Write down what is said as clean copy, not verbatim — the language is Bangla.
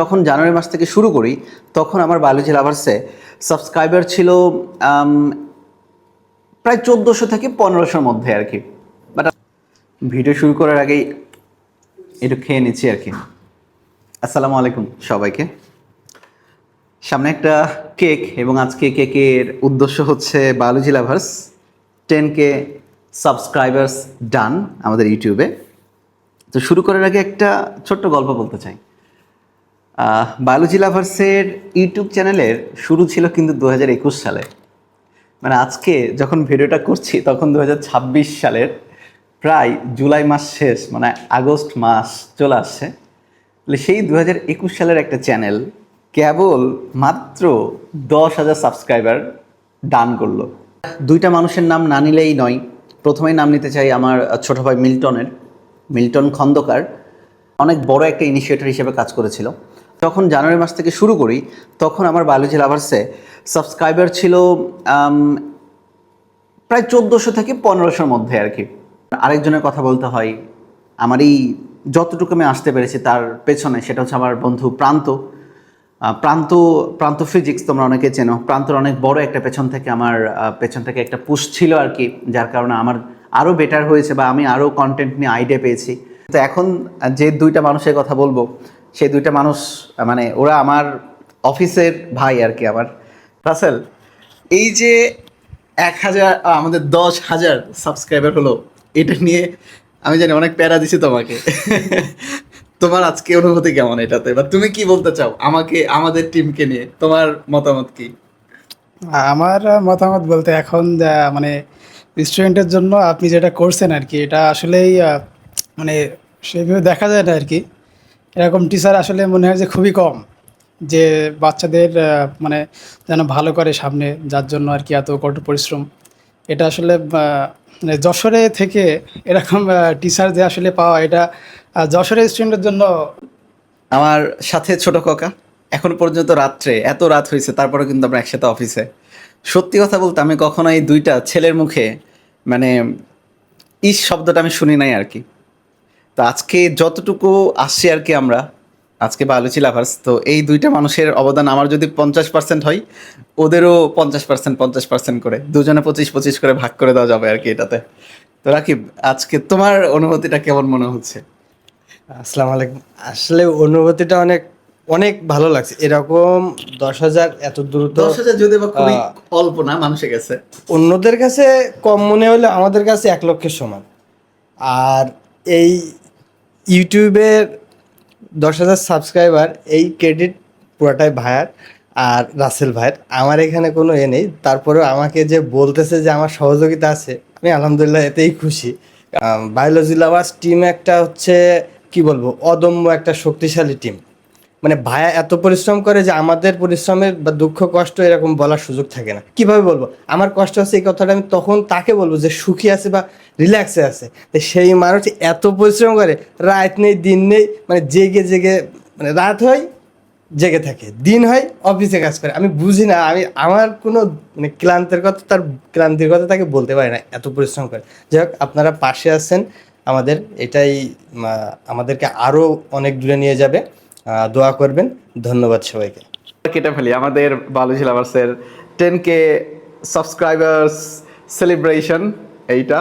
যখন জানুয়ারি মাস থেকে শুরু করি তখন আমার বায়োলজি লাভার্সে সাবস্ক্রাইবার ছিল প্রায় 1400 থেকে 1500-র মধ্যে আর কি। বাট ভিডিও শুরু করার আগেই একটু খেয়ে নিচ্ছি আর কি। আসসালামু আলাইকুম সবাইকে। সামনে একটা কেক এবং আজকে কেকের উদ্দেশ্য হচ্ছে বায়োলজি লাভার্স 10K সাবস্ক্রাইবার্স ডান আমাদের ইউটিউবে। তো শুরু করার আগে একটা ছোট্ট গল্প বলতে চাই। বায়োলজি লাভার্সের ইউটিউব চ্যানেলের শুরু ছিল কিন্তু 2021 সালে। মানে আজকে যখন ভিডিওটা করছি তখন 2026 সালের প্রায় জুলাই মাস শেষ, মানে আগস্ট মাস চলে আসছে। তাহলে সেই 2021 সালের একটা চ্যানেল কেবল মাত্র 10,000 সাবস্ক্রাইবার ডান করলো। দুইটা মানুষের নাম না নিলেই নয়। প্রথমেই নাম নিতে চাই আমার ছোট ভাই মিল্টন খন্দকার। অনেক বড় একটা ইনিশিয়েটর হিসেবে কাজ করেছিল। তখন জানুয়ারি মাস থেকে শুরু করি তখন আমার বায়োলজি লাভার্সে সাবস্ক্রাইবার ছিল প্রায় 1400 থেকে 1500-র মধ্যে আর কি। আরেকজনের কথা বলতে হয়, আমারই যতটুকু আমি আসতে পেরেছি তার পেছনে, সেটা হচ্ছে আমার বন্ধু প্রান্ত ফিজিক্স। তোমরা অনেকে চেনো। প্রান্তর অনেক বড় একটা পেছন থেকে একটা পুশ ছিল আর কি, যার কারণে আমার আরও বেটার হয়েছে বা আমি আরও কন্টেন্ট নিয়ে আইডিয়া পেয়েছি। তো এখন যে দুইটা মানুষের কথা বলবো, সেই দুইটা মানুষ মানে ওরা আমার অফিসের ভাই আর কি। আমার রাসেল, এই যে 1000 আমাদের 10,000 সাবস্ক্রাইবার হলো, এটা নিয়ে আমি জানি অনেক প্যারা দিছি তোমাকে। তোমার আজকে অনুভূতি কেমন এটাতে, বা তুমি কি বলতে চাও আমাকে, আমাদের টিমকে নিয়ে তোমার মতামত কি? আমার মতামত বলতে এখন মানে স্টুডেন্টের জন্য আপনি যেটা করছেন আর কি, এটা আসলেই মানে সেভাবে দেখা যায় না আর কি। এরকম টিচার আসলে মনে হয় যে খুবই কম, যে বাচ্চাদের মানে যেন ভালো করে সামনে, যার জন্য আর কি এত কঠোর পরিশ্রম। এটা আসলে মানে যশোরে থেকে এরকম টিচার যে আসলে পাওয়া, এটা যশোরের স্টুডেন্টের জন্য। আমার সাথে ছোট কাকা, এখন পর্যন্ত রাত্রে এত রাত হয়েছে তারপরে কিন্তু আমরা একসাথে অফিসে। সত্যি কথা বলতে আমি কখনো এই দুইটা ছেলের মুখে মানে ইস শব্দটা আমি শুনি নাই আর কি। তো আজকে যতটুকু আসছি আর কি, আমরা আজকে বায়োলজি লাভার্স, তো এই দুইটা মানুষের অবদান আমার যদি 50% হয়, ওদেরও 50% করে, দুজনে 25-25 করে ভাগ করে দেওয়া যাবে আর কি এটাতে। তো রাকিব, আজকে তোমার অনুভূতিটা কেমন মনে হচ্ছে? আসসালামু আলাইকুম। আসলে অনুভূতিটা অনেক অনেক ভালো লাগছে। এরকম 10,000 এত দ্রুত 10,000 যদি বা খুবই অল্প না মানুষের কাছে। অন্যদের কাছে কম মনে হলে আমাদের কাছে 1,00,000-এর সমান। আর এই ইউটিউবের 10,000 সাবস্ক্রাইবার, এই ক্রেডিট পুরোটাই ভাইয়ার আর রাসেল ভাইয়ের। আমার এখানে কোনো নেই। তারপরেও আমাকে যে বলতেছে যে আমার সহযোগিতা আছে, আমি আলহামদুলিল্লাহ এতেই খুশি। বায়োলজি লাভার্স টিম একটা হচ্ছে কি বলবো, অদম্য একটা শক্তিশালী টিম। মানে ভাইয়া এত পরিশ্রম করে যে আমাদের পরিশ্রমের বা দুঃখ কষ্ট এরকম বলার সুযোগ থাকে না। কিভাবে বলবো আমার কষ্ট আছে, এই কথাটা আমি তখন তাকে বলবো যে সুখী আছে বা রিল্যাক্সে আছে। তো সেই মানুষ এত পরিশ্রম করে, রাত নেই দিন নেই, মানে জেগে জেগে, মানে রাত হয় জেগে থাকে, দিন হয় অফিসে কাজ করে। আমি বুঝি না, আমার কোনো মানে ক্লান্তির কথা তাকে বলতে পারি না, এত পরিশ্রম করে। যাই হোক, আপনারা পাশে আছেন আমাদের, এটাই আমাদেরকে আরও অনেক দূরে নিয়ে যাবে। দোয়া করবেন। ধন্যবাদ সবাইকে। কেটে ফেলি আমাদের বায়োলজি লাভার্সের 10K সাবস্ক্রাইবার্স সেলিব্রেশন এইটা।